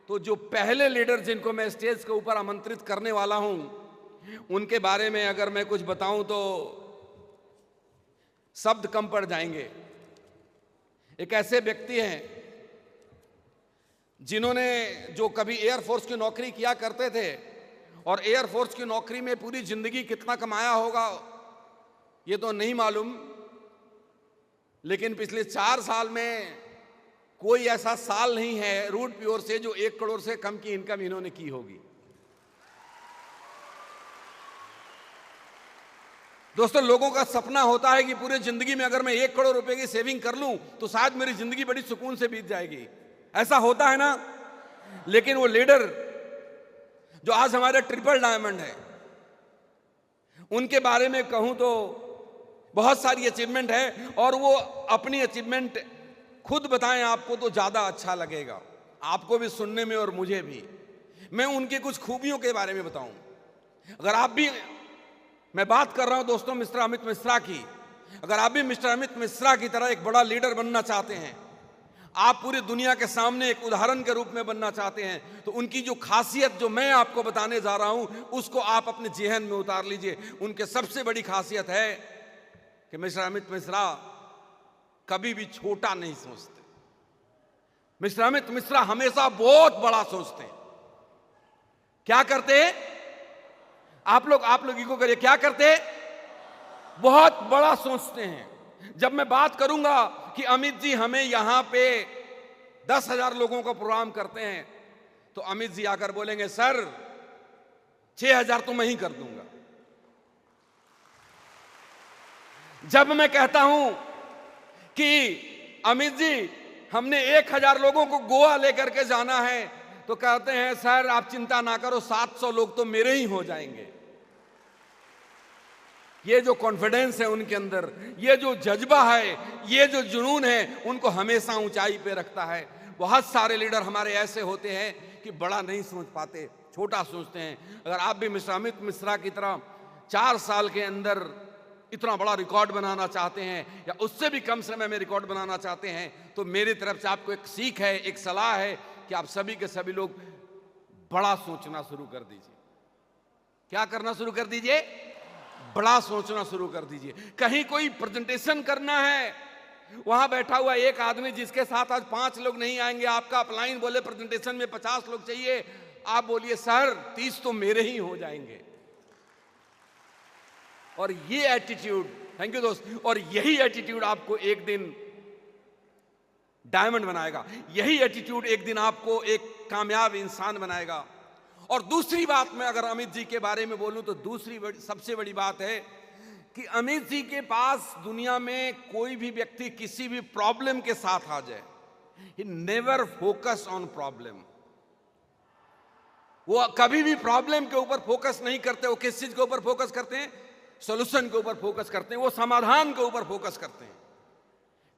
तो जो पहले लीडर जिनको मैं स्टेज के ऊपर आमंत्रित करने वाला हूं, उनके बारे में अगर मैं कुछ बताऊं तो शब्द कम पड़ जाएंगे। एक ऐसे व्यक्ति हैं जिन्होंने, जो कभी एयरफोर्स की नौकरी किया करते थे और एयरफोर्स की नौकरी में पूरी जिंदगी कितना कमाया होगा ये तो नहीं मालूम, लेकिन पिछले 4 साल में कोई ऐसा साल नहीं है रूट प्योर से जो 1 करोड़ से कम की इनकम इन्होंने की होगी। दोस्तों, लोगों का सपना होता है कि पूरी जिंदगी में अगर मैं 1 करोड़ रुपए की सेविंग कर लूं तो शायद मेरी जिंदगी बड़ी सुकून से बीत जाएगी। ऐसा होता है ना? लेकिन वो लीडर जो आज हमारे ट्रिपल डायमंड है, उनके बारे में कहूं तो बहुत सारी अचीवमेंट है, और वो अपनी अचीवमेंट खुद बताएं आपको तो ज्यादा अच्छा लगेगा, आपको भी सुनने में और मुझे भी। मैं उनकी कुछ खूबियों के बारे में बताऊं। अगर आप भी, मैं बात कर रहा हूं दोस्तों मिस्टर अमित मिश्रा की, अगर आप भी मिस्टर अमित मिश्रा की तरह एक बड़ा लीडर बनना चाहते हैं, आप पूरी दुनिया के सामने एक उदाहरण के रूप में बनना चाहते हैं, तो उनकी जो खासियत जो मैं आपको बताने जा रहा हूं उसको आप अपने जेहन में उतार लीजिए। उनके सबसे बड़ी खासियत है कि मिस्टर अमित मिश्रा कभी भी छोटा नहीं सोचते। मिस्टर अमित मिश्रा हमेशा बहुत बड़ा सोचते हैं। क्या करते हैं? आप लोग इको करिए, क्या करते हैं? बहुत बड़ा सोचते हैं। जब मैं बात करूंगा कि अमित जी हमें यहां पे 10,000 लोगों का प्रोग्राम करते हैं, तो अमित जी आकर बोलेंगे सर 6,000 तो मैं ही कर दूंगा। जब मैं कहता हूं कि अमित जी हमने 1,000 लोगों को गोवा लेकर के जाना है, तो कहते हैं सर आप चिंता ना करो 700 लोग तो मेरे ही हो जाएंगे। ये जो कॉन्फिडेंस है उनके अंदर, ये जो जज्बा है, ये जो जुनून है, उनको हमेशा ऊंचाई पे रखता है। बहुत सारे लीडर हमारे ऐसे होते हैं कि बड़ा नहीं सोच पाते, छोटा सोचते हैं। अगर आप भी मिस्टर अमित मिश्रा की तरह 4 साल के अंदर इतना बड़ा रिकॉर्ड बनाना चाहते हैं या उससे भी कम समय में रिकॉर्ड बनाना चाहते हैं, तो मेरी तरफ से आपको एक सीख है, एक सलाह है कि आप सभी के सभी लोग बड़ा सोचना शुरू कर दीजिए। क्या करना शुरू कर दीजिए? बड़ा सोचना शुरू कर दीजिए। कहीं कोई प्रेजेंटेशन करना है, वहां बैठा हुआ एक आदमी जिसके साथ आज 5 लोग नहीं आएंगे, आपका अपलाइन बोले प्रेजेंटेशन में 50 लोग चाहिए, आप बोलिए सर 30 तो मेरे ही हो जाएंगे। और ये एटीट्यूड, थैंक यू दोस्त, और यही एटीट्यूड आपको एक दिन डायमंड बनाएगा। यही एटीट्यूड एक दिन आपको एक कामयाब इंसान बनाएगा। और दूसरी बात, मैं अगर अमित जी के बारे में बोलूं तो दूसरी सबसे बड़ी बात है कि अमित जी के पास दुनिया में कोई भी व्यक्ति किसी भी प्रॉब्लम के साथ आ जाए, he never focus on problem. वो कभी भी प्रॉब्लम के ऊपर फोकस नहीं करते। वो किस चीज के ऊपर फोकस करते हैं? सॉल्यूशन के ऊपर फोकस करते हैं। वो समाधान के ऊपर फोकस करते हैं।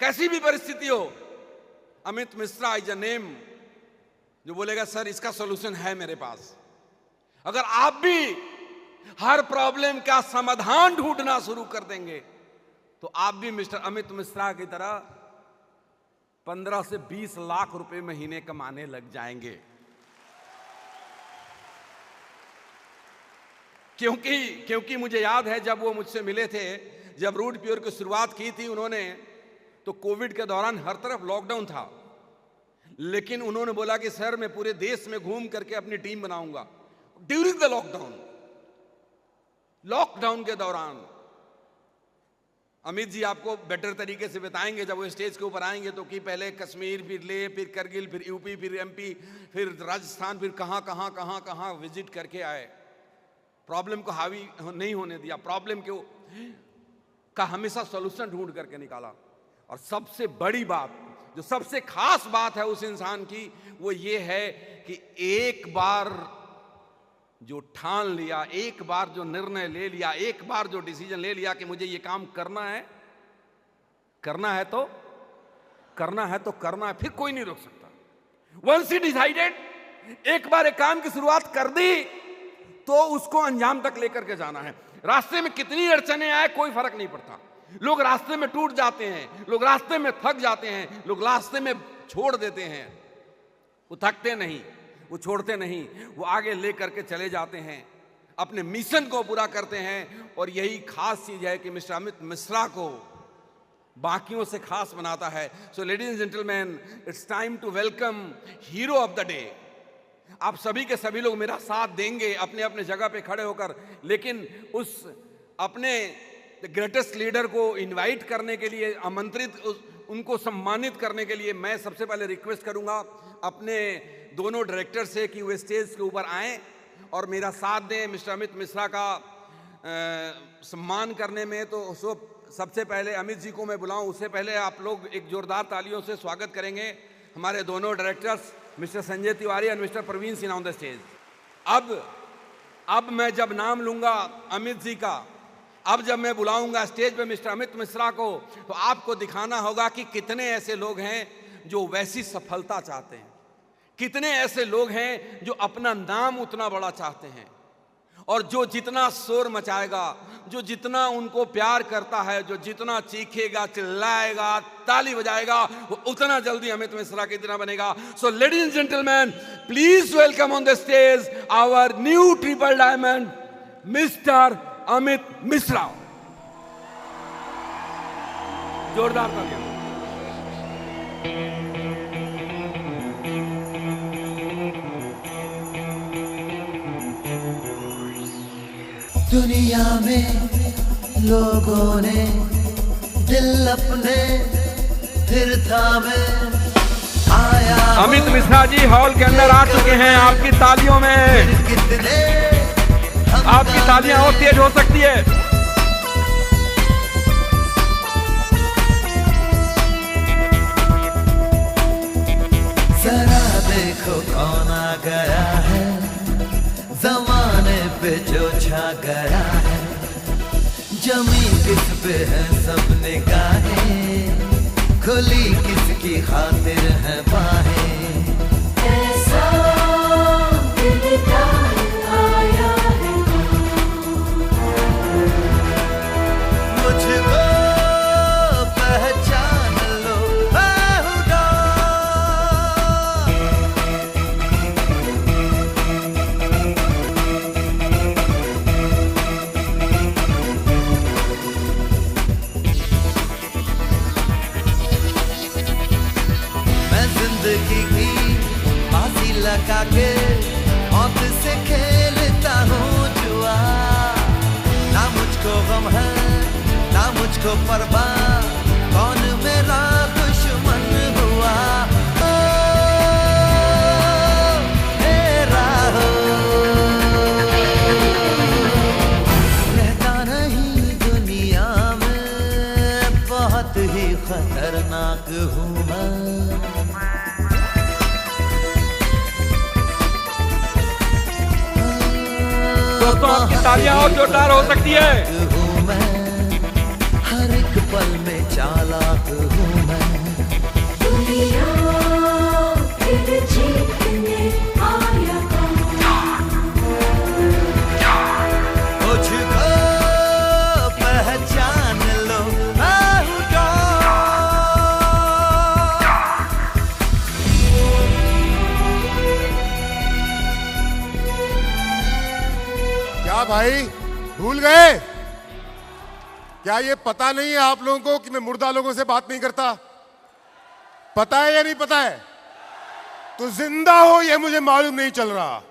कैसी भी परिस्थिति हो, Amit Mishra is a name जो बोलेगा सर इसका सॉल्यूशन है मेरे पास। अगर आप भी हर प्रॉब्लम का समाधान ढूंढना शुरू कर देंगे तो आप भी मिस्टर अमित मिश्रा की तरह 15 से 20 लाख रुपए महीने कमाने लग जाएंगे। क्योंकि मुझे याद है जब वो मुझसे मिले थे, जब रूट प्योर की शुरुआत की थी उन्होंने, तो कोविड के दौरान हर तरफ लॉकडाउन था, लेकिन उन्होंने बोला कि सर मैं पूरे देश में घूम करके अपनी टीम बनाऊंगा। ड्यूरिंग द लॉकडाउन के दौरान अमित जी आपको बेटर तरीके से बताएंगे जब वो स्टेज के ऊपर आएंगे, तो कि पहले कश्मीर, फिर लेह, फिर करगिल, फिर यूपी, फिर एमपी, फिर राजस्थान, फिर कहां विजिट करके आए। प्रॉब्लम को हावी नहीं होने दिया, प्रॉब्लम का हमेशा सॉल्यूशन ढूंढ करके निकाला। और सबसे बड़ी बात, जो सबसे खास बात है उस इंसान की, वो ये है कि एक बार जो ठान लिया, एक बार जो निर्णय ले लिया, एक बार जो डिसीजन ले लिया कि मुझे ये काम करना है तो करना है, फिर कोई नहीं रोक सकता। वंस ही डिसाइडेड, एक बार एक काम की शुरुआत कर दी तो उसको अंजाम तक लेकर के जाना है। रास्ते में कितनी अड़चने आए कोई फर्क नहीं पड़ता। लोग रास्ते में टूट जाते हैं, लोग रास्ते में थक जाते हैं, लोग रास्ते में छोड़ देते हैं, वो थकते नहीं, वो छोड़ते नहीं, वो आगे ले करके चले जाते हैं, अपने मिशन को पूरा करते हैं। और यही खास चीज है कि मिस्टर अमित मिश्रा को बाकियों से खास बनाता है। So ladies and gentleman, it's time to welcome hero of the day. आप सभी के सभी लोग मेरा साथ देंगे अपने अपने जगह पे खड़े होकर, लेकिन उस अपने ग्रेटेस्ट लीडर को इनवाइट करने के लिए, आमंत्रित उनको सम्मानित करने के लिए मैं सबसे पहले रिक्वेस्ट करूंगा अपने दोनों डायरेक्टर से कि वो स्टेज के ऊपर आएं और मेरा साथ दें मिस्टर अमित मिश्रा का सम्मान करने में। तो सबसे पहले अमित जी को मैं बुलाऊं, उससे पहले आप लोग एक जोरदार तालियों से स्वागत करेंगे हमारे दोनों डायरेक्टर्स मिस्टर संजय तिवारी और mister Praveen Sinha on the stage. अब मैं जब नाम लूंगा अमित जी का, अब जब मैं बुलाऊंगा स्टेज पे मिस्टर अमित मिश्रा को, तो आपको दिखाना होगा कि कितने ऐसे लोग हैं जो वैसी सफलता चाहते हैं, कितने ऐसे लोग हैं जो अपना नाम उतना बड़ा चाहते हैं, और जो जितना शोर मचाएगा, जो जितना उनको प्यार करता है, जो जितना चीखेगा, चिल्लाएगा, ताली बजाएगा, वो उतना जल्दी अमित मिश्रा की तरह बनेगा। So ladies and gentleman, please welcome on the stage our new triple diamond mister Amit Mishra. जोरदार तालियां। दुनिया में लोगों ने दिल अपने फिर थामे आया। अमित मिश्रा जी हॉल के अंदर आ चुके हैं। आपकी तालियों में, आपकी तालियां और तेज हो सकती है। जरा देखो कौन आ गया है, जमाने पे जो छा गया है, जमी किस पे है सब निगाहें, खुली किसकी खातिर है बाहें। ऐसा दिलदार आया है, मुझको पहचान लो बेहुदा। जिंदगी की बाजी लगा के मौत से खेलता हूँ जुआ, ना मुझको गम है ना मुझको परवाह, कौन मेरा दुश्मन हुआ। ओ मेरा हो रहता नहीं दुनिया में, बहुत ही खतरनाक हूँ मैं। दोस्तों आपकी तालियां और जोरदार हो सकती है। हूँ मैं, हर एक पल में चालाक हूँ मैं। दुनिया फिर जीतने आया मुझको पहचान लो बेहुदा। क्या भाई भूल गए? क्या ये पता नहीं है आप लोगों को कि मैं मुर्दा लोगों से बात नहीं करता? पता है या नहीं पता है? तो जिंदा हो ये मुझे मालूम नहीं चल रहा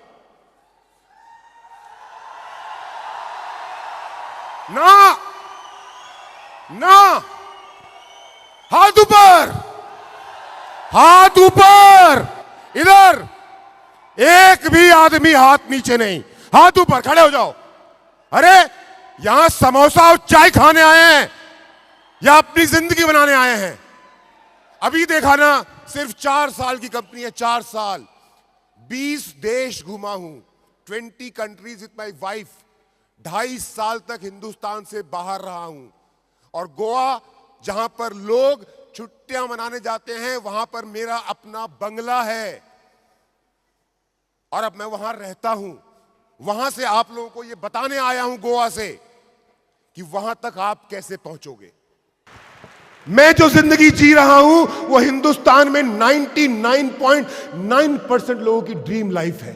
ना। ना, हाथ ऊपर, हाथ ऊपर। इधर एक भी आदमी हाथ नीचे नहीं, हाथ ऊपर, खड़े हो जाओ। अरे यहां समोसा और चाय खाने आए हैं या अपनी जिंदगी बनाने आए हैं? अभी देखा ना, सिर्फ 4 साल की कंपनी है, 4 साल, 20 देश घुमा हूं, 20 कंट्रीज विद माय वाइफ, 2.5 साल तक हिंदुस्तान से बाहर रहा हूं। और गोवा, जहां पर लोग छुट्टियां मनाने जाते हैं, वहां पर मेरा अपना बंगला है और अब मैं वहां रहता हूं। वहां से आप लोगों को ये बताने आया हूं, गोवा से, कि वहां तक आप कैसे पहुंचोगे। मैं जो जिंदगी जी रहा हूं वो हिंदुस्तान में 99.9% लोगों की ड्रीम लाइफ है।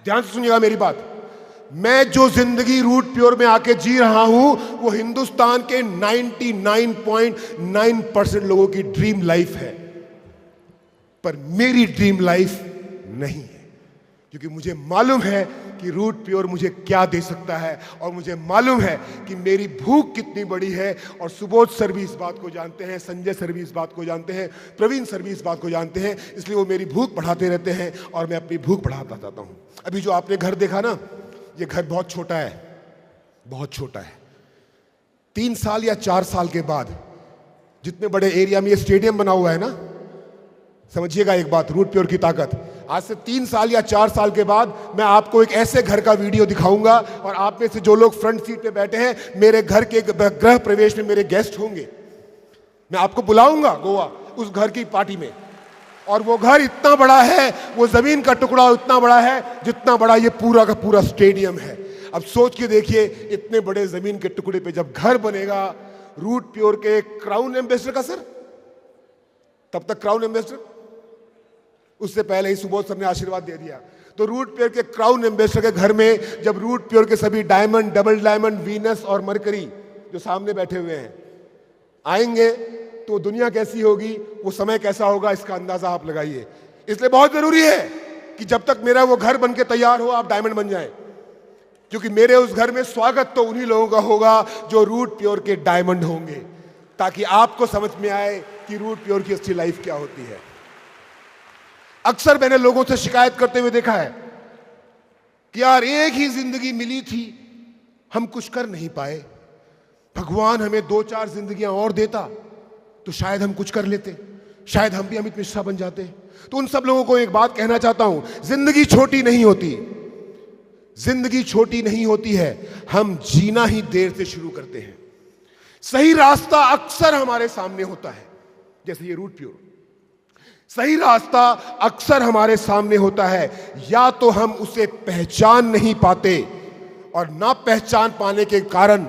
ध्यान से सुनिएगा मेरी बात। मैं जो जिंदगी रूट प्योर में आके जी रहा हूं वो हिंदुस्तान के 99.9% लोगों की ड्रीम लाइफ है, पर मेरी ड्रीम लाइफ नहीं है, क्योंकि मुझे मालूम है कि रूट प्योर मुझे क्या दे सकता है, और मुझे मालूम है कि मेरी भूख कितनी बड़ी है। और सुबोध सर भी इस बात को जानते हैं, संजय सर भी इस बात को जानते हैं, प्रवीण सर भी इस बात को जानते हैं, इसलिए वो मेरी भूख बढ़ाते रहते हैं और मैं अपनी भूख बढ़ाता जाता हूं। अभी जो आपने घर देखा ना, ये घर बहुत छोटा है, बहुत छोटा है। 3 साल या 4 साल के बाद जितने बड़े एरिया में ये स्टेडियम बना हुआ है ना, समझिएगा एक बात, रूट प्योर की ताकत। आज से 3 साल या 4 साल के बाद मैं आपको एक ऐसे घर का वीडियो दिखाऊंगा, और आप में से जो लोग फ्रंट सीट पे बैठे हैं, मेरे घर के गृह प्रवेश में मेरे गेस्ट होंगे। मैं आपको बुलाऊंगा गोवा उस घर की पार्टी में, और वो घर इतना बड़ा है, वो जमीन का टुकड़ा इतना बड़ा है जितना बड़ा ये पूरा का पूरा स्टेडियम है। अब सोच के देखिए, इतने बड़े जमीन के टुकड़े पे जब घर बनेगा रूट प्योर के क्राउन एम्बेसडर का, सर तब तक क्राउन एम्बेसडर, उससे पहले ही सुबोध सर ने आशीर्वाद दे दिया। तो रूट प्योर के क्राउन एम्बेसडर के घर में जब रूट प्योर के सभी डायमंड, डबल डायमंड, वीनस और मरकरी जो सामने बैठे हुए हैं आएंगे, तो दुनिया कैसी होगी, वो समय कैसा होगा, इसका अंदाजा आप लगाइए। इसलिए बहुत जरूरी है कि जब तक मेरा वो घर बनके तैयार हो आप डायमंड बन जाएं, क्योंकि मेरे उस घर में स्वागत तो उन्हीं लोगों का होगा जो रूट प्योर के डायमंड होंगे, ताकि आपको समझ में आए कि रूट प्योर की अच्छी लाइफ क्या होती है। अक्सर मैंने लोगों से शिकायत करते हुए देखा है कि यार एक ही जिंदगी मिली थी, हम कुछ कर नहीं पाए, भगवान हमें 2-4 जिंदगियां और देता तो शायद हम कुछ कर लेते, शायद हम भी अमित मिश्रा बन जाते। तो उन सब लोगों को एक बात कहना चाहता हूं, जिंदगी छोटी नहीं होती, जिंदगी छोटी नहीं होती है, हम जीना ही देर से शुरू करते हैं। सही रास्ता अक्सर हमारे सामने होता है, जैसे ये रूट प्योर, सही रास्ता अक्सर हमारे सामने होता है, या तो हम उसे पहचान नहीं पाते, और ना पहचान पाने के कारण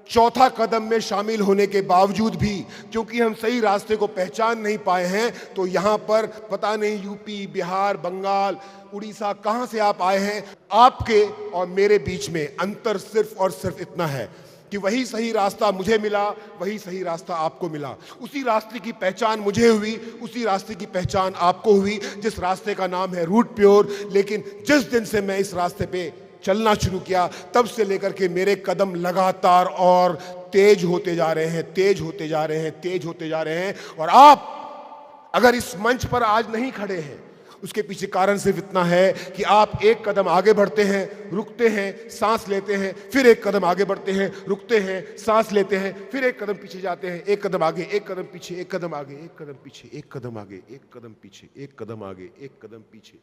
चौथा कदम में शामिल होने के बावजूद भी, क्योंकि हम सही रास्ते को पहचान नहीं पाए हैं, तो यहां पर पता नहीं यूपी, बिहार, बंगाल, उड़ीसा कहां से आप आए हैं। आपके और मेरे बीच में अंतर सिर्फ और सिर्फ इतना है कि वही सही रास्ता मुझे मिला, वही सही रास्ता आपको मिला। उसी रास्ते की पहचान मुझे हुई, उसी रास्ते की पहचान आपको हुई, जिस रास्ते का नाम है रूट प्योर। लेकिन जिस दिन से मैं इस रास्ते पे चलना शुरू किया, तब से लेकर के मेरे कदम लगातार और तेज होते जा रहे हैं, तेज होते जा रहे हैं, तेज होते जा रहे हैं। और आप अगर इस मंच पर आज नहीं खड़े हैं, उसके पीछे कारण सिर्फ इतना है कि आप एक कदम आगे बढ़ते हैं, रुकते हैं, सांस लेते हैं, फिर एक कदम आगे बढ़ते हैं, रुकते हैं, सांस लेते हैं, फिर एक कदम पीछे जाते हैं, एक कदम आगे, एक कदम पीछे, एक कदम आगे, एक कदम पीछे, एक कदम आगे, एक कदम पीछे, एक कदम आगे, एक कदम पीछे।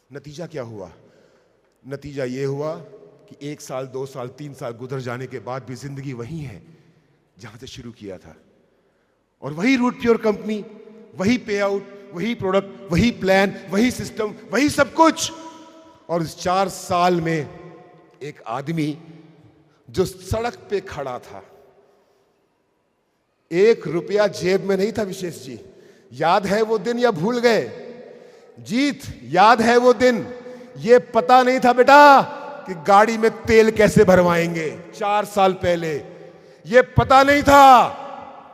नतीजा क्या हुआ? नतीजा ये हुआ कि 1 साल, 2 साल, 3 साल गुजर जाने के बाद भी जिंदगी वही है जहां से शुरू किया था, और वही रूट प्योर कंपनी, वही पे आउट, वही प्रोडक्ट, वही प्लान, वही सिस्टम, वही सब कुछ। और इस 4 साल में एक आदमी जो सड़क पे खड़ा था, 1 रुपया जेब में नहीं था। विशेष जी, याद है वो दिन या भूल गए? जीत, याद है वो दिन? ये पता नहीं था बेटा कि गाड़ी में तेल कैसे भरवाएंगे। 4 साल पहले ये पता नहीं था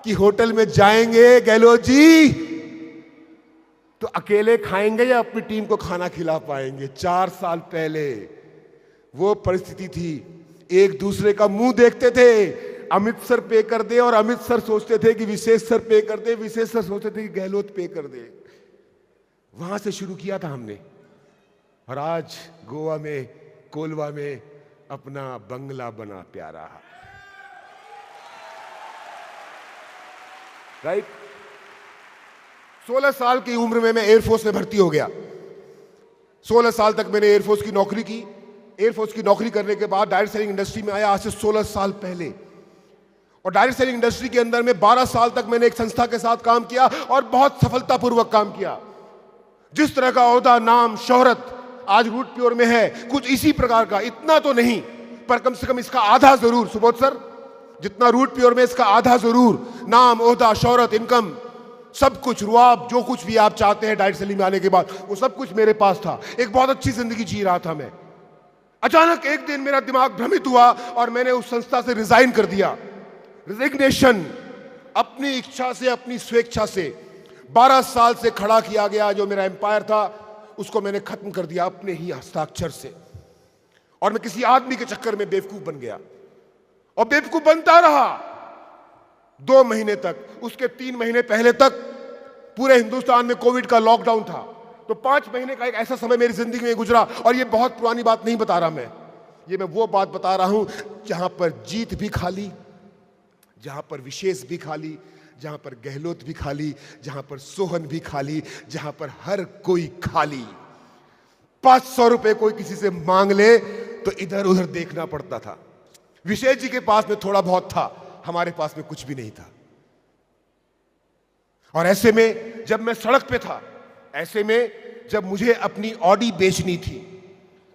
कि होटल में जाएंगे गहलोत जी तो अकेले खाएंगे या अपनी टीम को खाना खिला पाएंगे। 4 साल पहले वो परिस्थिति थी। एक दूसरे का मुंह देखते थे, अमित सर पे कर दे, और अमित सर सोचते थे कि विशेष सर पे कर दे, विशेष सर सोचते थे कि गहलोत पे कर दे। वहां से शुरू किया था हमने, और आज गोवा में, कोलवा में अपना बंगला बना प्यारा। राइट? 16 साल की उम्र में मैं एयरफोर्स में भर्ती हो गया। 16 साल तक मैंने एयरफोर्स की नौकरी की। एयरफोर्स की नौकरी करने के बाद डायरेक्ट सेलिंग इंडस्ट्री में आया, आज से 16 साल पहले। और डायरेक्ट सेलिंग इंडस्ट्री के अंदर में 12 साल तक मैंने एक संस्था के साथ काम किया, और बहुत सफलतापूर्वक काम किया। जिस तरह का ओहदा, नाम, शोहरत आज रूट प्योर में है, कुछ इसी प्रकार का, इतना तो नहीं पर कम से कम इसका आधा जरूर सुबोध सर जितना रूट प्योर में, इसका आधा जरूर नाम, ओहदा, शोहरत, इनकम, सब कुछ, रुआब, जो कुछ भी आप चाहते हैं डाइट सलीम में आने के बाद, वो सब कुछ मेरे पास था। एक बहुत अच्छी जिंदगी जी रहा था मैं। अचानक एक दिन मेरा दिमाग भ्रमित हुआ और मैंने उस संस्था से रिजाइन कर दिया। रिजिग्नेशन, अपनी इच्छा से, अपनी स्वेच्छा से 12 साल से खड़ा किया गया जो मेरा एम्पायर था, उसको मैंने खत्म कर दिया अपने ही हस्ताक्षर से। और मैं किसी आदमी के चक्कर में बेवकूफ बन गया और बेवकूफ बनता रहा 2 महीने तक। उसके 3 महीने पहले तक पूरे हिंदुस्तान में कोविड का लॉकडाउन था, तो 5 महीने का एक ऐसा समय मेरी जिंदगी में गुजरा। और ये बहुत पुरानी बात नहीं बता रहा मैं, ये मैं वो बात बता रहा हूं जहां पर जीत भी खाली, जहां पर विशेष भी खाली, जहां पर गहलोत भी खाली, जहां पर सोहन भी खाली, जहां पर हर कोई खाली। 500 रुपए कोई किसी से मांग ले तो इधर उधर देखना पड़ता था। विशेष जी के पास में थोड़ा बहुत था, हमारे पास में कुछ भी नहीं था। और ऐसे में जब मैं सड़क पे था, ऐसे में जब मुझे अपनी ऑडी बेचनी थी,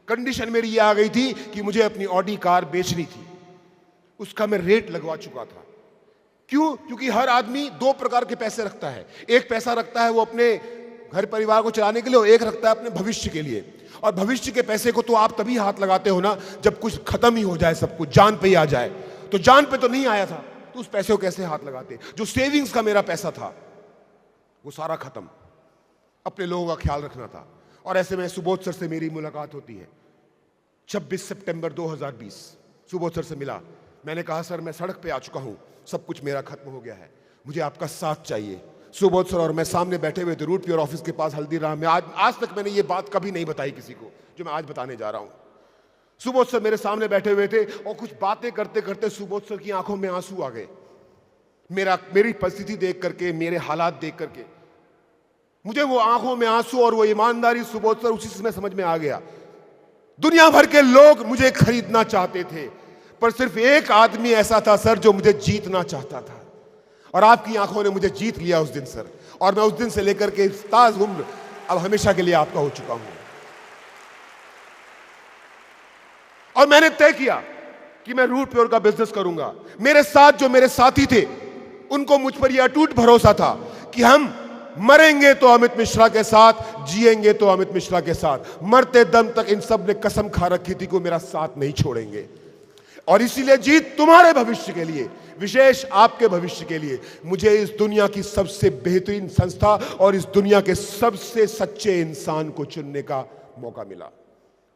कंडीशन मेरी ये आ गई थी कि मुझे अपनी ऑडी कार बेचनी थी, उसका मैं रेट लगवा चुका था। क्यों? क्योंकि हर आदमी 2 प्रकार के पैसे रखता है। एक पैसा रखता है वो अपने घर परिवार को चलाने के लिए, और एक रखता है अपने भविष्य के लिए। और भविष्य के पैसे को तो आप तभी हाथ लगाते हो ना जब कुछ खत्म ही हो जाए, सब कुछ जान पे ही आ जाए। तो जान पे तो नहीं आया था, तो उस पैसे को कैसे हाथ लगाते? जो सेविंग्स का मेरा पैसा था वो सारा खत्म। अपने लोगों का ख्याल रखना था। और ऐसे में सुबोध सर से मेरी मुलाकात होती है 26 सितंबर 2020। सुबोध सर से मिला, मैंने कहा सर मैं सड़क पे आ चुका हूं, सब कुछ मेरा खत्म हो गया है, मुझे आपका साथ चाहिए। सुबोध सर और मैं सामने बैठे हुए थे रूट प्योर ऑफिस के पास हल्दीराम में। आज तक मैंने ये बात कभी नहीं बताई किसी को, जो मैं आज बताने जा रहा हूं। सुबोध सर मेरे सामने बैठे हुए थे और कुछ बातें करते करते सुबोध सर की आंखों में आंसू आ गए। मेरी परिस्थिति देख करके, मेरे हालात देख करके मुझे वो आंखों में आंसू और वो ईमानदारी सुबोध सर उसी समय समझ में आ गया। दुनिया भर के लोग मुझे खरीदना चाहते थे, पर सिर्फ एक आदमी ऐसा था सर जो मुझे जीतना चाहता था। और आपकी आंखों ने मुझे जीत लिया उस दिन सर। और मैं उस दिन से लेकर के ताज उम्र अब हमेशा के लिए आपका हो चुका हूं। और मैंने तय किया कि मैं रूट प्योर का बिजनेस करूंगा। मेरे साथ जो मेरे साथी थे उनको मुझ पर यह अटूट भरोसा था कि हम मरेंगे तो अमित मिश्रा के साथ, जिएंगे तो अमित मिश्रा के साथ। मरते दम तक इन सब ने कसम खा रखी थी कि मेरा साथ नहीं छोड़ेंगे। और इसीलिए जीत तुम्हारे भविष्य के लिए, विशेष आपके भविष्य के लिए, मुझे इस दुनिया की सबसे बेहतरीन संस्था और इस दुनिया के सबसे सच्चे इंसान को चुनने का मौका मिला।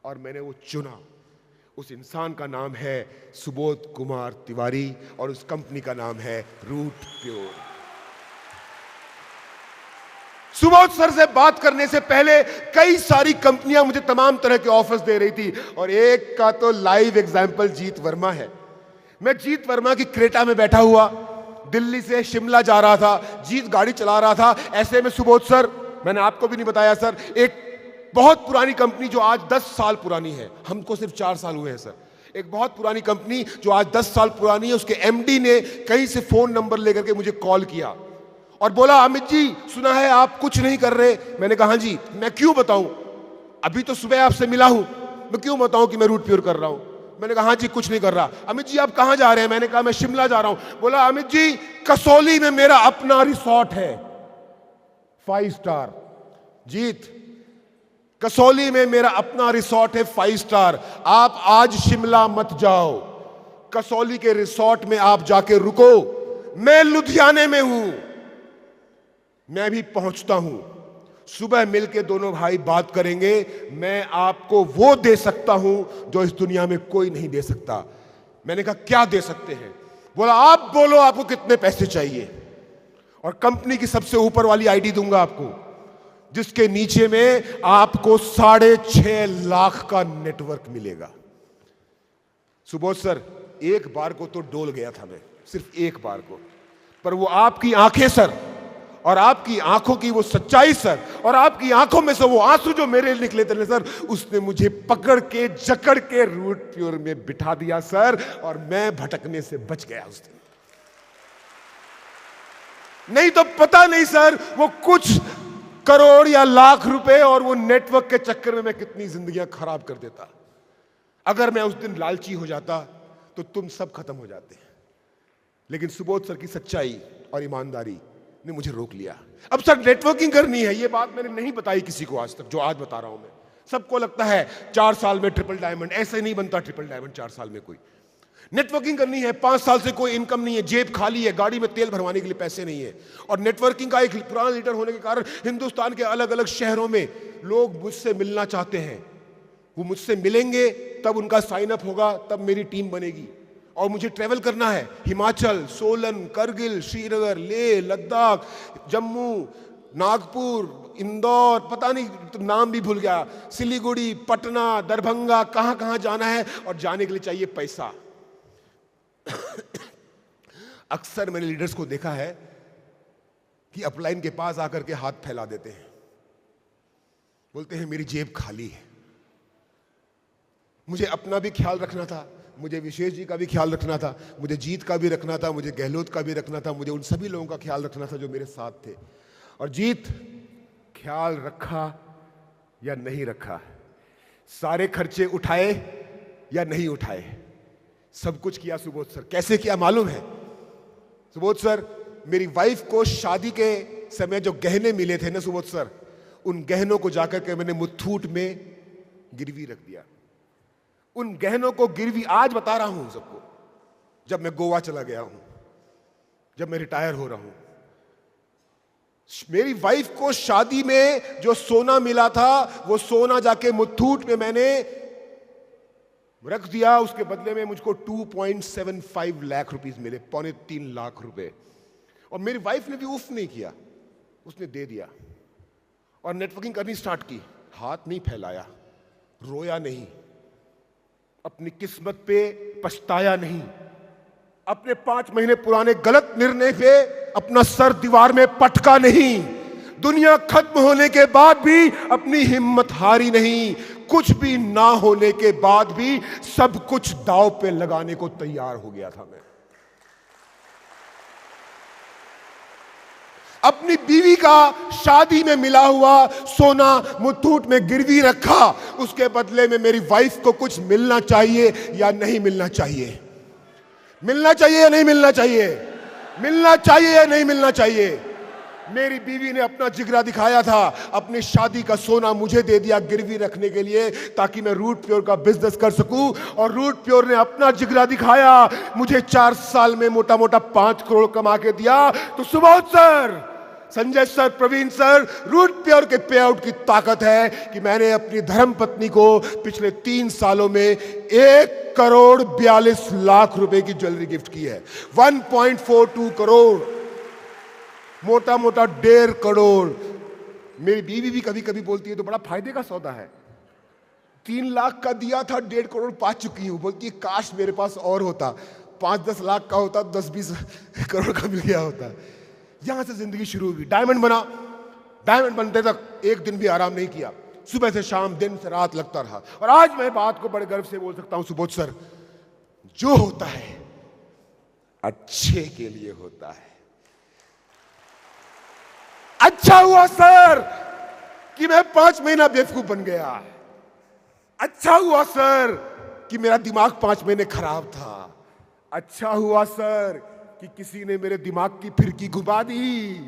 और मैंने वो चुना। उस इंसान का नाम है सुबोध कुमार तिवारी और उस कंपनी का नाम है रूट प्योर। सुबोध सर से बात करने से पहले कई सारी कंपनियां मुझे तमाम तरह के ऑफर्स दे रही थी, और एक का तो लाइव एग्जाम्पल जीत वर्मा है। मैं जीत वर्मा की क्रेटा में बैठा हुआ दिल्ली से शिमला जा रहा था, जीत गाड़ी चला रहा था। ऐसे में सुबोध सर, मैंने आपको भी नहीं बताया सर, एक बहुत पुरानी कंपनी जो आज 10 साल पुरानी है, हमको सिर्फ 4 साल हुए हैं सर, एक बहुत पुरानी कंपनी जो आज 10 साल पुरानी है, उसके एमडी ने कहीं से फोन नंबर लेकर के मुझे कॉल किया और बोला अमित जी सुना है आप कुछ नहीं कर रहे। मैंने कहा हाँ जी। मैं क्यों बताऊं, अभी तो सुबह आपसे मिला हूं, मैं क्यों बताऊं कि मैं रूट प्योर कर रहा हूं। मैंने कहा हाँ जी कुछ नहीं कर रहा। अमित जी आप कहां जा रहे हैं? मैंने कहा मैं शिमला जा रहा हूं। बोला अमित जी कसौली में मेरा अपना रिसोर्ट है 5 स्टार। जीत, कसौली में मेरा अपना रिसोर्ट है 5 स्टार। आप आज शिमला मत जाओ, कसौली के रिसोर्ट में आप जाके रुको। मैं लुधियाने में हूं, मैं भी पहुंचता हूं। सुबह मिलके दोनों भाई बात करेंगे। मैं आपको वो दे सकता हूं जो इस दुनिया में कोई नहीं दे सकता। मैंने कहा क्या दे सकते हैं? बोला आप बोलो आपको कितने पैसे चाहिए, और कंपनी की सबसे ऊपर वाली आईडी दूंगा आपको, जिसके नीचे में आपको 6.5 लाख का नेटवर्क मिलेगा। सुबोध सर एक बार को तो डोल गया था मैं, सिर्फ एक बार को, पर वो आपकी आंखें सर, और आपकी आंखों की वो सच्चाई सर, और आपकी आंखों में से वो आंसू जो मेरे निकले थे सर, उसने मुझे पकड़ के जकड़ के रूट प्योर में बिठा दिया सर, और मैं भटकने से बच गया उस दिन। नहीं तो पता नहीं सर वो कुछ करोड़ या लाख रुपए और वो नेटवर्क के चक्कर में मैं कितनी जिंदगियां खराब कर देता। अगर मैं उस दिन लालची हो जाता तो तुम सब खत्म हो जाते। लेकिन सुबोध सर की सच्चाई और ईमानदारी ने मुझे रोक लिया। अब सर नेटवर्किंग करनी है, ये बात मैंने नहीं बताई किसी को आज तक, जो आज बता रहा हूं मैं। सबको लगता है 4 साल में ट्रिपल डायमंड, ऐसे नहीं बनता ट्रिपल डायमंड 4 साल में। कोई नेटवर्किंग करनी है, 5 साल से कोई इनकम नहीं है, जेब खाली है, गाड़ी में तेल भरवाने के लिए पैसे नहीं है। और नेटवर्किंग का एक पुराना लीडर होने के कारण हिंदुस्तान के अलग अलग शहरों में लोग मुझसे मिलना चाहते हैं। वो मुझसे मिलेंगे तब उनका साइन अप होगा, तब मेरी टीम बनेगी। और मुझे ट्रैवल करना है, हिमाचल, सोलन, करगिल, श्रीनगर, लेह, लद्दाख, जम्मू, नागपुर, इंदौर, पता नहीं तो नाम भी भूल गया, सिलीगुड़ी, पटना, दरभंगा, कहां कहां जाना है। और जाने के लिए चाहिए पैसा। अक्सर मैंने लीडर्स को देखा है कि अपलाइन के पास आकर के हाथ फैला देते हैं, बोलते हैं मेरी जेब खाली है। मुझे अपना भी ख्याल रखना था, मुझे विशेष जी का भी ख्याल रखना था, मुझे जीत का भी रखना था, मुझे गहलोत का भी रखना था, मुझे उन सभी लोगों का ख्याल रखना था जो मेरे साथ थे। और जीत, ख्याल रखा या नहीं रखा, सारे खर्चे उठाए या नहीं उठाए, सब कुछ किया सुबोध सर। कैसे किया मालूम है? सुबोध सर, मेरी वाइफ को शादी के समय जो गहने मिले थे ना सुबोध सर, उन गहनों को जाकर के मैंने मुथूट में गिरवी रख दिया। उन गहनों को गिरवी आज बता रहा हूं सबको, जब मैं गोवा चला गया हूं, जब मैं रिटायर हो रहा हूं। मेरी वाइफ को शादी में जो सोना मिला था, वो सोना जाके मुथूट में मैंने रख दिया। उसके बदले में मुझको 2.75 लाख रुपीस मिले, 2.25 लाख रुपए। और मेरी वाइफ ने भी उफ नहीं किया, उसने दे दिया और नेटवर्किंग करनी स्टार्ट की। हाथ नहीं फैलाया, रोया नहीं, अपनी किस्मत पे पछताया नहीं, अपने 5 महीने पुराने गलत निर्णय पे अपना सर दीवार में पटका नहीं, दुनिया खत्म होने के बाद भी अपनी हिम्मत हारी नहीं, कुछ भी ना होने के बाद भी सब कुछ दांव पे लगाने को तैयार हो गया था मैं। अपनी बीवी का शादी में मिला हुआ सोना मुथूट में गिरवी रखा, उसके बदले में मेरी वाइफ को कुछ मिलना चाहिए या नहीं मिलना चाहिए? मिलना चाहिए या नहीं मिलना चाहिए? मिलना चाहिए या नहीं मिलना चाहिए? मेरी बीवी ने अपना जिगरा दिखाया था, अपनी शादी का सोना मुझे दे दिया गिरवी रखने के लिए, ताकि मैं रूट प्योर का बिजनेस कर सकूं। और रूट प्योर ने अपना जिगरा दिखाया, मुझे 4 साल में मोटा मोटा 5 करोड़ कमा के दिया। तो Subodh sir, Sanjay sir, Praveen sir, root pure के पे आउट की ताकत है कि मैंने अपनी धर्म पत्नी को पिछले 3 सालों में 1,42,00,000 रुपए की ज्वेलरी गिफ्ट की है। 1.42 करोड़, मोटा मोटा 1.5 करोड़। मेरी बीवी भी कभी कभी बोलती है तो बड़ा फायदे का सौदा है, 3 लाख का दिया था, 1.5 करोड़ पा चुकी हूं। बोलती है काश मेरे पास और होता, 5-10 लाख का होता, 10-20 करोड़ का मिल गया होता। यहां से जिंदगी शुरू हुई। डायमंड बना, डायमंड बनते तक एक दिन भी आराम नहीं किया, सुबह से शाम, दिन से रात लगता रहा। और आज मैं बात को बड़े गर्व से बोल सकता हूं, सुबोध सर, जो होता है अच्छे के लिए होता है। अच्छा हुआ सर कि मैं 5 महीना बेवकूफ बन गया। अच्छा हुआ सर कि मेरा दिमाग 5 महीने खराब था। अच्छा हुआ सर कि किसी ने मेरे दिमाग की फिरकी घुमा दी।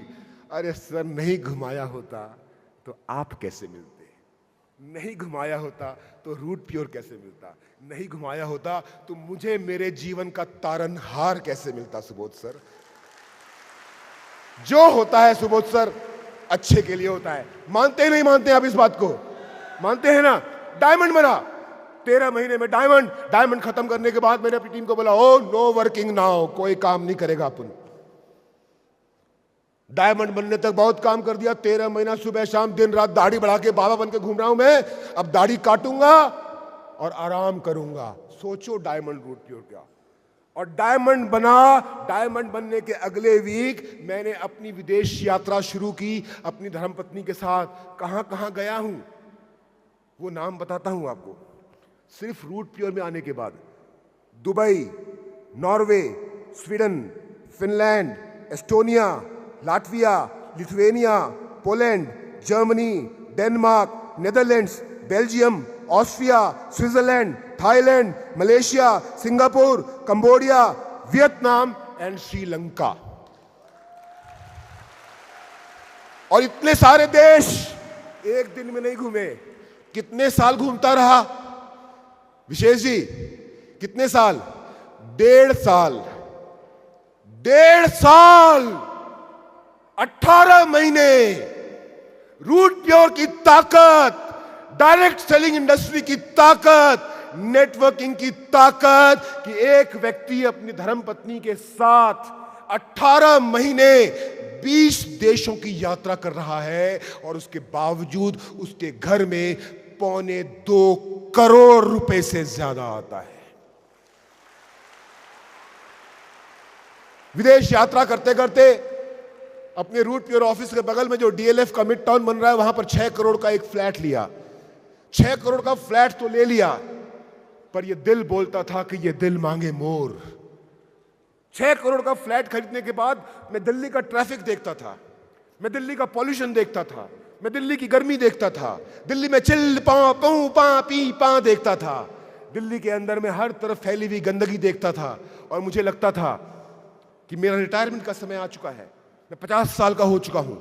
अरे सर, नहीं घुमाया होता तो आप कैसे मिलते? नहीं घुमाया होता तो रूट प्योर कैसे मिलता? नहीं घुमाया होता तो मुझे मेरे जीवन का तारनहार कैसे मिलता? सुबोध सर, जो होता है सुबोध सर अच्छे के लिए होता है। मानते ही नहीं मानते आप इस बात को? मानते हैं ना? डायमंड बना, 13 महीने में डायमंड। डायमंड खत्म करने के बाद मैंने अपनी टीम को बोला, ओ नो वर्किंग नाउ, कोई काम नहीं करेगा अपन। डायमंड बनने तक बहुत काम कर दिया, 13 महीना सुबह शाम दिन रात दाढ़ी बढ़ा के बाबा बन के घूम रहा हूं मैं। अब दाढ़ी काटूंगा और आराम करूंगा। सोचो डायमंड रूट प्योर क्या। और डायमंड बना। डायमंड बनने के अगले वीक मैंने अपनी विदेश यात्रा शुरू की अपनी धर्मपत्नी के साथ। कहां कहां गया हूं वो नाम बताता हूं आपको। सिर्फ रूट प्योर में आने के बाद Dubai, Norway, Sweden, Finland, Estonia, Latvia, Lithuania, Poland, Germany, Denmark, Netherlands, Belgium, Austria, Switzerland, Thailand, Malaysia, Singapore, Cambodia, Vietnam, and Sri Lanka. और इतने सारे देश एक दिन में नहीं घूमे, कितने साल घूमता रहा विशेष जी, कितने साल? 1.5 साल। 1.5 साल, 18 महीने। रूट प्योर की ताकत, डायरेक्ट सेलिंग इंडस्ट्री की ताकत, नेटवर्किंग की ताकत कि एक व्यक्ति अपनी धर्मपत्नी के साथ 18 महीने 20 देशों की यात्रा कर रहा है और उसके बावजूद उसके घर में 1.25 करोड़ रुपए से ज्यादा आता है। विदेश यात्रा करते करते अपने रूट प्योर ऑफिस के बगल में जो डीएलएफ का मिड टाउन बन रहा है वहां पर 6 करोड़ का एक फ्लैट लिया। 6 करोड़ का फ्लैट तो ले लिया, पर यह दिल बोलता था कि यह दिल मांगे मोर। 6 करोड़ का फ्लैट खरीदने के बाद मैं दिल्ली का ट्रैफिक देखता था, मैं दिल्ली का पॉल्यूशन देखता था, मैं दिल्ली की गर्मी देखता था, दिल्ली में चिल पा पू पा पी पा देखता था, दिल्ली के अंदर में हर तरफ फैली हुई गंदगी देखता था और मुझे लगता था कि मेरा रिटायरमेंट का समय आ चुका है। मैं 50 साल का हो चुका हूं।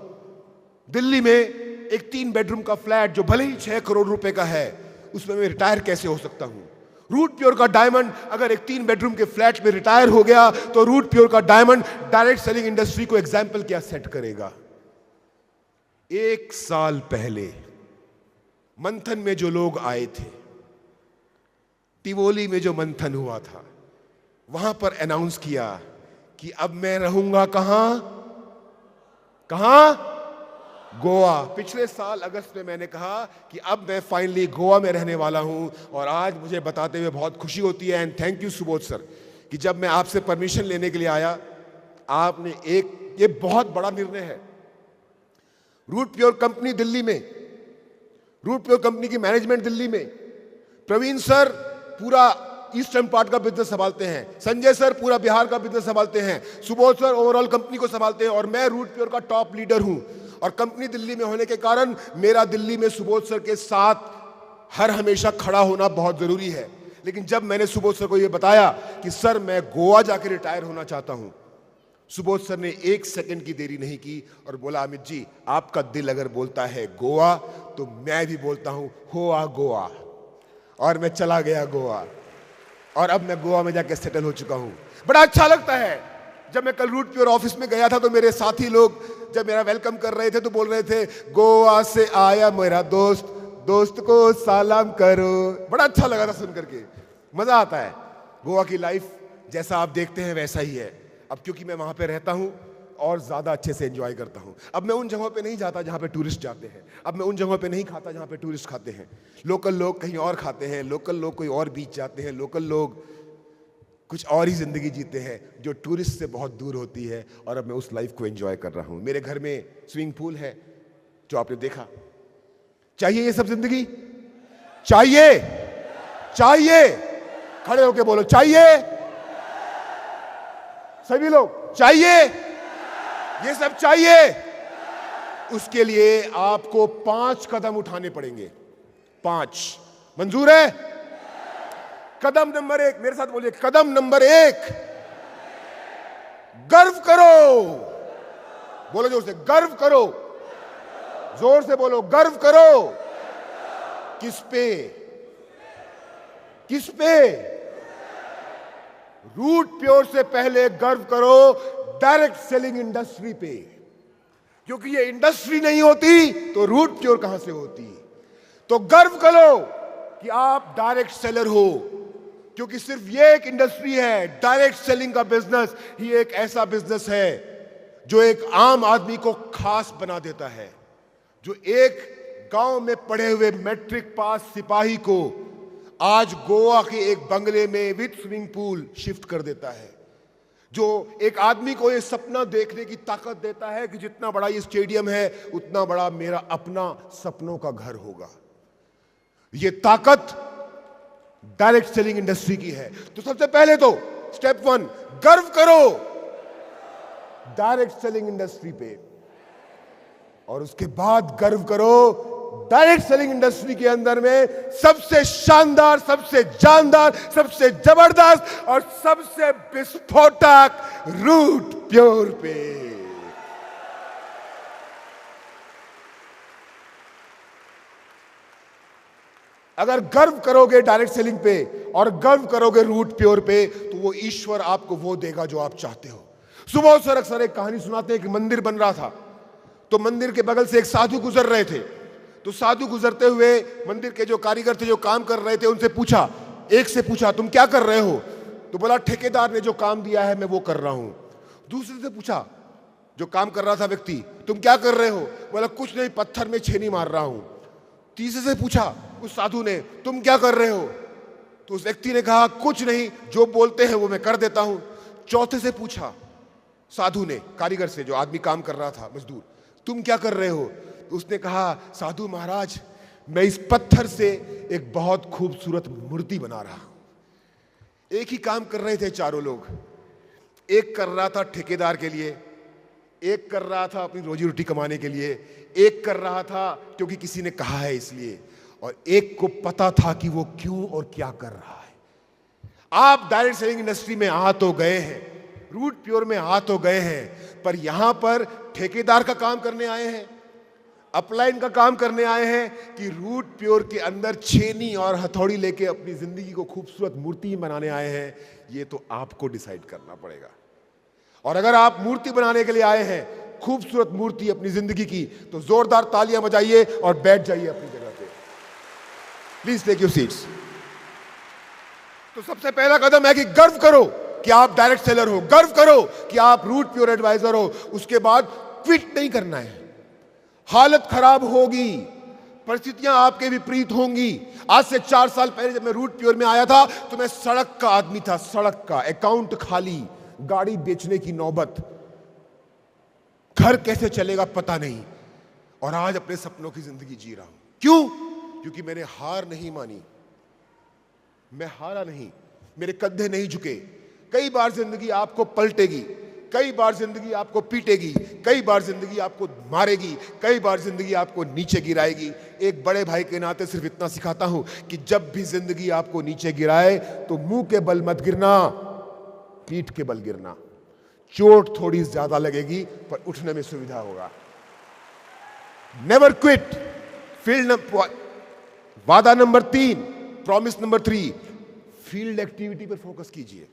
दिल्ली में एक 3 बेडरूम का फ्लैट जो भले ही 6 करोड़ रुपए का है, उसमें मैं रिटायर कैसे हो सकता हूं? रूट प्योर का डायमंड अगर एक 3 बेडरूम के फ्लैट में रिटायर हो गया तो रूट प्योर का डायमंड डायरेक्ट सेलिंग इंडस्ट्री को एग्जाम्पल क्या सेट करेगा? 1 साल पहले मंथन में जो लोग आए थे, टिवोली में जो मंथन हुआ था, वहां पर अनाउंस किया कि अब मैं रहूंगा कहां? गोवा। पिछले साल अगस्त में मैंने कहा कि अब मैं फाइनली गोवा में रहने वाला हूं और आज मुझे बताते हुए बहुत खुशी होती है and thank you Subodh sir कि जब मैं आपसे परमिशन लेने के लिए आया, आपने ये बहुत बड़ा निर्णय है। रूट प्योर कंपनी दिल्ली में, रूट प्योर कंपनी की मैनेजमेंट दिल्ली में, प्रवीण सर पूरा ईस्टर्न पार्ट का बिजनेस संभालते हैं, संजय सर पूरा बिहार का बिजनेस संभालते हैं, सुबोध सर ओवरऑल कंपनी को संभालते हैं और मैं रूट प्योर का टॉप लीडर हूं। और कंपनी दिल्ली में होने के कारण मेरा दिल्ली में सुबोध सर के साथ हर हमेशा खड़ा होना बहुत जरूरी है। लेकिन जब मैंने सुबोध सर को यह बताया कि सर मैं गोवा जाकर रिटायर होना चाहता हूं, सुबोध सर ने 1 सेकंड की देरी नहीं की और बोला, अमित जी आपका दिल अगर बोलता है गोवा तो मैं भी बोलता हूं हो गोवा। और मैं चला गया गोवा और अब मैं गोवा में जाकर सेटल हो चुका हूं। बड़ा अच्छा लगता है। जब मैं कल रूट प्योर ऑफिस में गया था तो मेरे साथी लोग जब मेरा वेलकम कर रहे थे तो बोल रहे थे, गोवा से आया मेरा दोस्त, दोस्त को सलाम करो। बड़ा अच्छा लगा था सुन करके, मजा आता है। गोवा की लाइफ जैसा आप देखते हैं वैसा ही है। अब क्योंकि मैं वहां पे रहता हूं और ज्यादा अच्छे से एंजॉय करता हूं। अब मैं उन जगहों पे नहीं जाता जहां पे टूरिस्ट जाते हैं, अब मैं उन जगहों पे नहीं खाता जहां पे टूरिस्ट खाते हैं। लोकल लोग कहीं और खाते हैं, लोकल लोग कोई और बीच जाते हैं, लोकल लोग कुछ और ही जिंदगी जीते हैं जो टूरिस्ट से बहुत दूर होती है। और अब मैं उस लाइफ को एंजॉय कर रहा हूं। मेरे घर में स्विमिंग पूल है जो आपने देखा। चाहिए ये सब जिंदगी? चाहिए? चाहिए? खड़े होके बोलो चाहिए। सभी लोग चाहिए? ये सब चाहिए? उसके लिए आपको 5 कदम उठाने पड़ेंगे। 5 मंजूर है? कदम नंबर 1 मेरे साथ बोलिए। कदम नंबर 1, गर्व करो। बोलो जोर से, गर्व करो। जोर से बोलो, गर्व करो। किस पे? किस पे? रूट प्योर से पहले गर्व करो डायरेक्ट सेलिंग इंडस्ट्री पे, क्योंकि ये इंडस्ट्री नहीं होती तो रूट प्योर कहां से होती? तो गर्व करो कि आप डायरेक्ट सेलर हो, क्योंकि सिर्फ ये एक इंडस्ट्री है, डायरेक्ट सेलिंग का बिजनेस ही एक ऐसा बिजनेस है जो एक आम आदमी को खास बना देता है, जो एक गांव में पढ़े हुए मैट्रिक पास सिपाही को आज गोवा के एक बंगले में विद स्विमिंग पूल शिफ्ट कर देता है, जो एक आदमी को ये सपना देखने की ताकत देता है कि जितना बड़ा ये स्टेडियम है उतना बड़ा मेरा अपना सपनों का घर होगा। ये ताकत डायरेक्ट सेलिंग इंडस्ट्री की है। तो सबसे पहले तो स्टेप 1, गर्व करो डायरेक्ट सेलिंग इंडस्ट्री पे, और उसके बाद गर्व करो डायरेक्ट सेलिंग इंडस्ट्री के अंदर में सबसे शानदार, सबसे जानदार, सबसे जबरदस्त और सबसे विस्फोटक रूट प्योर पे। अगर गर्व करोगे डायरेक्ट सेलिंग पे और गर्व करोगे रूट प्योर पे, तो वो ईश्वर आपको वो देगा जो आप चाहते हो। सुबह सर अक्सर एक कहानी सुनाते हैं कि मंदिर बन रहा था, तो मंदिर के बगल से एक साधु गुजर रहे थे। तो साधु गुजरते हुए मंदिर के जो कारीगर थे, जो काम कर रहे थे, उनसे पूछा, एक से पूछा तुम क्या कर रहे हो? तो बोला ठेकेदार ने जो काम दिया है मैं वो कर रहा हूं। दूसरे से पूछा, जो काम कर रहा था व्यक्ति, तुम क्या कर रहे हो? बोला कुछ नहीं, पत्थर में छेनी मार रहा हूं। तीसरे से पूछा उस साधु ने, तुम क्या कर रहे हो? तो उस व्यक्ति ने कहा कुछ नहीं, जो बोलते हैं वो मैं कर देता हूं। चौथे से पूछा साधु ने कारीगर से, जो आदमी काम कर रहा था, मजदूर, तुम क्या कर रहे हो? तो उसने कहा साधु महाराज, मैं इस पत्थर से एक बहुत खूबसूरत मूर्ति बना रहा हूं। एक ही काम कर रहे थे चारों लोग। एक कर रहा था ठेकेदार के लिए, एक कर रहा था अपनी रोजी रोटी कमाने के लिए, एक कर रहा था क्योंकि किसी ने कहा है इसलिए, और एक को पता था कि वो क्यों और क्या कर रहा है। आप डायरेक्ट सेलिंग इंडस्ट्री में आ तो गए हैं, रूट प्योर में आ तो गए हैं, पर यहां पर ठेकेदार का काम करने आए हैं, अपलाइन का काम करने आए हैं, कि रूट प्योर के अंदर छेनी और हथौड़ी लेके अपनी जिंदगी को खूबसूरत मूर्ति बनाने आए हैं? ये तो आपको डिसाइड करना पड़ेगा। और अगर आप मूर्ति बनाने के लिए आए हैं, खूबसूरत मूर्ति अपनी जिंदगी की, तो जोरदार तालियां बजाइए और बैठ जाइए अपनी जगह पे। Please take your seats. तो सबसे पहला कदम है कि गर्व करो कि आप डायरेक्ट सेलर हो, गर्व करो कि आप रूट प्योर एडवाइजर हो। उसके बाद क्विट नहीं करना है। हालत खराब होगी, परिस्थितियां आपके विपरीत होंगी। आज से 4 साल पहले जब मैं रूट प्योर में आया था, तो मैं सड़क का आदमी था, सड़क का, अकाउंट खाली, गाड़ी बेचने की नौबत, घर कैसे चलेगा पता नहीं, और आज अपने सपनों की जिंदगी जी रहा हूं। क्यों? क्योंकि मैंने हार नहीं मानी, मैं हारा नहीं, मेरे कंधे नहीं झुके। कई बार जिंदगी आपको पलटेगी, कई बार जिंदगी आपको पीटेगी, कई बार जिंदगी आपको मारेगी, कई बार जिंदगी आपको नीचे गिराएगी। एक बड़े भाई के नाते सिर्फ इतना सिखाता हूं कि जब भी जिंदगी आपको नीचे गिराए तो मुंह के बल मत गिरना, पीठ के बल गिरना। चोट थोड़ी ज्यादा लगेगी पर उठने में सुविधा होगा। Never quit. वादा number 3, promise number 3, field activity पर फोकस कीजिए।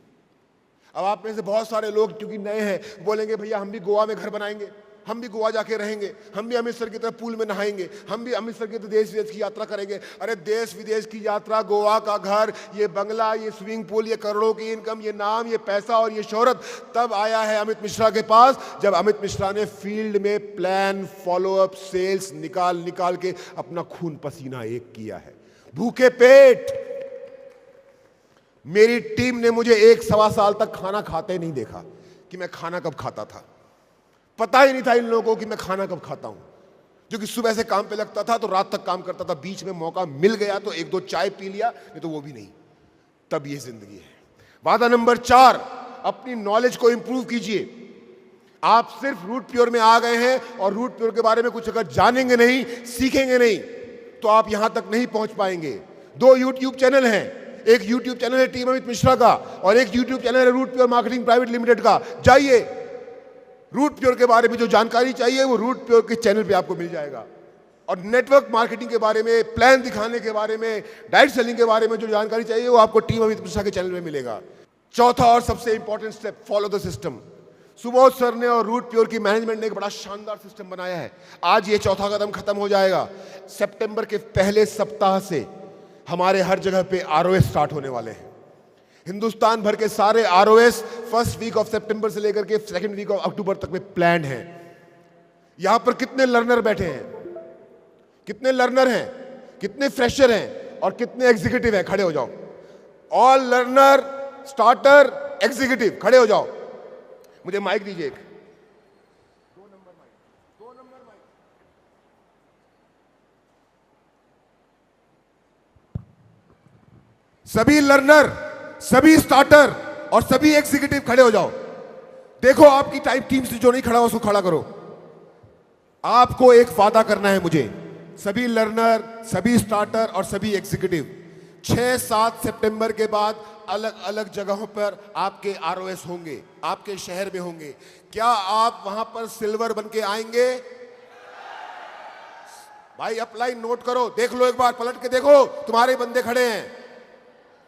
अब आप में से बहुत सारे लोग क्योंकि नए हैं, बोलेंगे भैया हम भी गोवा में घर बनाएंगे, हम भी गोवा जाके रहेंगे, हम भी अमृतसर की तरह पूल में नहाएंगे, हम भी अमृतसर की तरह देश विदेश की यात्रा करेंगे। अरे देश विदेश की यात्रा, गोवा का घर, ये बंगला, ये स्विमिंग पूल, ये करोड़ों की इनकम, ये नाम, ये पैसा और ये शोहरत तब आया है अमित मिश्रा के पास, जब अमित मिश्रा ने फील्ड में प्लान, फॉलोअप, सेल्स निकाल के अपना खून पसीना एक किया है। भूखे पेट। मेरी टीम ने मुझे 1-1.25 साल तक खाना खाते नहीं देखा कि मैं खाना कब खाता था। पता ही नहीं था इन लोगों को कि मैं खाना कब खाता हूं, क्योंकि सुबह से काम पे लगता था तो रात तक काम करता था। बीच में मौका मिल गया तो 1-2 चाय पी लिया, नहीं तो वो भी नहीं। तब ये जिंदगी है। वादा नंबर 4, अपनी नॉलेज को इंप्रूव कीजिए। आप सिर्फ रूट प्योर में आ गए हैं और रूट प्योर के बारे में कुछ अगर जानेंगे नहीं, सीखेंगे नहीं, तो आप यहां तक नहीं पहुंच पाएंगे। 2 यूट्यूब चैनल हैं, एक यूट्यूब चैनल है टीम अमित मिश्रा का और एक यूट्यूब चैनल है root pure marketing private limited का। जाइए, रूट प्योर के बारे में जो जानकारी चाहिए वो रूट प्योर के चैनल पे आपको मिल जाएगा। और नेटवर्क मार्केटिंग के बारे में, प्लान दिखाने के बारे में, डायरेक्ट सेलिंग के बारे में जो जानकारी चाहिए वो आपको टीम अमित मिश्रा के चैनल में मिलेगा। चौथा और सबसे important step, follow the system. Subodh sir ने और रूट प्योर की मैनेजमेंट ने एक बड़ा शानदार सिस्टम बनाया है। आज ये चौथा कदम खत्म हो जाएगा। सितंबर के पहले सप्ताह से हमारे हर जगह पे ROS स्टार्ट होने वाले हैं। हिंदुस्तान भर के सारे ROS फर्स्ट वीक ऑफ सितंबर से लेकर के सेकंड वीक ऑफ अक्टूबर तक में प्लान्ड हैं। यहां पर कितने लर्नर बैठे हैं, कितने लर्नर हैं, कितने फ्रेशर हैं और कितने एग्जीक्यूटिव हैं? खड़े हो जाओ। ऑल लर्नर, स्टार्टर, एग्जीक्यूटिव, खड़े हो जाओ। मुझे माइक दीजिए एक। 2 नंबर माइक, 2 नंबर माइक। सभी लर्नर, सभी स्टार्टर और सभी एग्जीक्यूटिव खड़े हो जाओ। देखो आपकी टाइप टीम से जो नहीं खड़ा हो उसको खड़ा करो। आपको एक वादा करना है मुझे, सभी लर्नर, सभी स्टार्टर और सभी एग्जीक्यूटिव 6-7 सितंबर के बाद अलग अलग जगहों पर आपके आरओएस होंगे, आपके शहर में होंगे। क्या आप वहां पर सिल्वर बन के आएंगे? भाई अपलाइन नोट करो, देख लो, एक बार पलट के देखो, तुम्हारे बंदे खड़े हैं,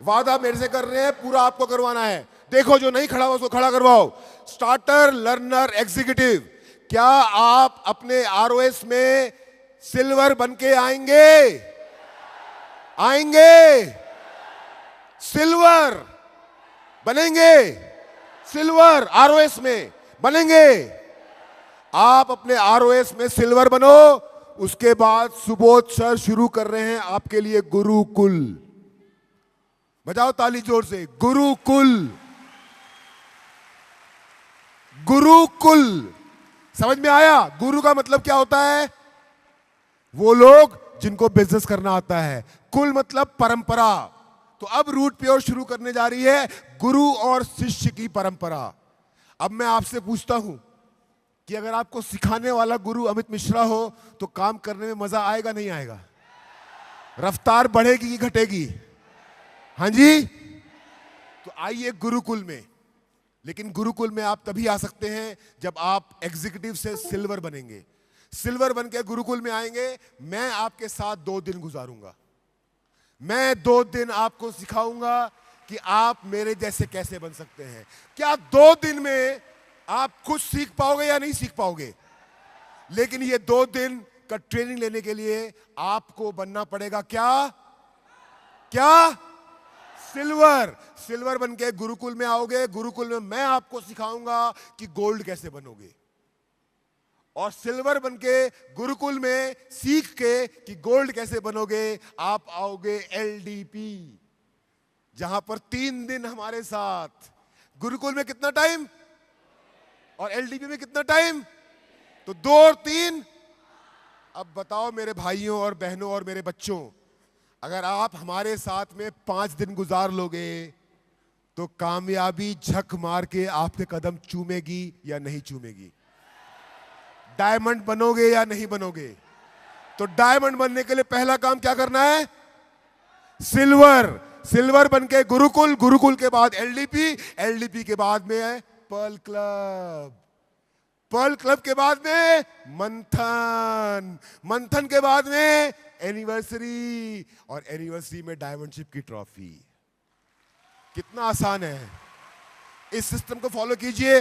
वादा मेरे से कर रहे हैं, पूरा आपको करवाना है। देखो जो नहीं खड़ा हुआ उसको खड़ा करवाओ। स्टार्टर, लर्नर, एग्जीक्यूटिव, क्या आप अपने आरओएस में सिल्वर बन के आएंगे? आएंगे? सिल्वर बनेंगे? सिल्वर आरओएस में बनेंगे? आप अपने आरओएस में सिल्वर बनो। उसके बाद सुबोध सर शुरू कर रहे हैं आपके लिए गुरुकुल। बजाओ ताली जोर से, गुरुकुल। गुरुकुल समझ में आया? गुरु का मतलब क्या होता है? वो लोग जिनको बिजनेस करना आता है। कुल मतलब परंपरा। तो अब रूट प्योर शुरू करने जा रही है गुरु और शिष्य की परंपरा। अब मैं आपसे पूछता हूं कि अगर आपको सिखाने वाला गुरु अमित मिश्रा हो तो काम करने में मजा आएगा नहीं आएगा? रफ्तार बढ़ेगी कि घटेगी? हाँ जी। तो आइए गुरुकुल में। लेकिन गुरुकुल में आप तभी आ सकते हैं जब आप एग्जीक्यूटिव से सिल्वर बनेंगे। सिल्वर बन के गुरुकुल में आएंगे। मैं आपके साथ 2 दिन गुजारूंगा। मैं 2 दिन आपको सिखाऊंगा कि आप मेरे जैसे कैसे बन सकते हैं। क्या 2 दिन में आप खुद सीख पाओगे या नहीं सीख पाओगे? लेकिन ये 2 दिन का ट्रेनिंग लेने के लिए आपको बनना पड़ेगा क्या? क्या? सिल्वर। सिल्वर बन के गुरुकुल में आओगे। गुरुकुल में मैं आपको सिखाऊंगा कि गोल्ड कैसे बनोगे। और सिल्वर बन के गुरुकुल में सीख के कि गोल्ड कैसे बनोगे, आप आओगे एलडीपी, जहां पर 3 दिन हमारे साथ। गुरुकुल में कितना टाइम और एलडीपी में कितना टाइम? तो 2 और 3। अब बताओ मेरे भाइयों और बहनों और मेरे बच्चों, अगर आप हमारे साथ में 5 दिन गुजार लोगे तो कामयाबी झक मार के आपके कदम चूमेगी या नहीं चूमेगी? डायमंड बनोगे या नहीं बनोगे? तो डायमंड बनने के लिए पहला काम क्या करना है? सिल्वर। सिल्वर बन के गुरुकुल, गुरुकुल के बाद एलडीपी, एलडीपी के बाद में है पर्ल क्लब, पर्ल क्लब के बाद में मंथन, मंथन के बाद में एनिवर्सरी, और एनिवर्सरी में डायमंडशिप की ट्रॉफी। कितना आसान है। इस सिस्टम को फॉलो कीजिए।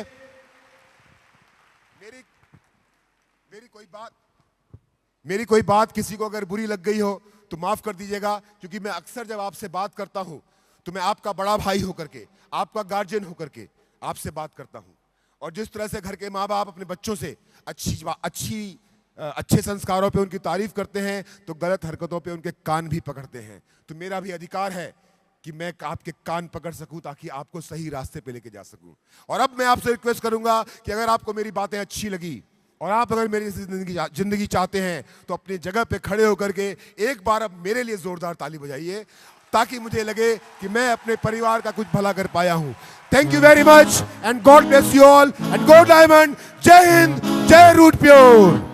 मेरी कोई बात किसी को अगर बुरी लग गई हो तो माफ कर दीजिएगा, क्योंकि मैं अक्सर जब आपसे बात करता हूं तो मैं आपका बड़ा भाई होकर के, आपका गार्जियन होकर के आपसे बात करता हूं। और जिस तरह से घर के माँ बाप अपने बच्चों से अच्छे संस्कारों पे उनकी तारीफ करते हैं तो गलत हरकतों पे उनके कान भी पकड़ते हैं। तो मेरा भी अधिकार है कि मैं आपके कान पकड़ सकूं ताकि आपको सही रास्ते पे लेके जा सकूं। और अब मैं आपसे रिक्वेस्ट करूंगा कि अगर आपको मेरी बातें अच्छी लगी और आप अगर मेरी जिंदगी चाहते हैं तो अपनी जगह पे खड़े होकर के एक बार अब मेरे लिए जोरदार ताली बजाइए, ताकि मुझे लगे कि मैं अपने परिवार का कुछ भला कर पाया हूं। Thank you very much and God bless you all and go diamond. जय हिंद, जय रूट प्योर।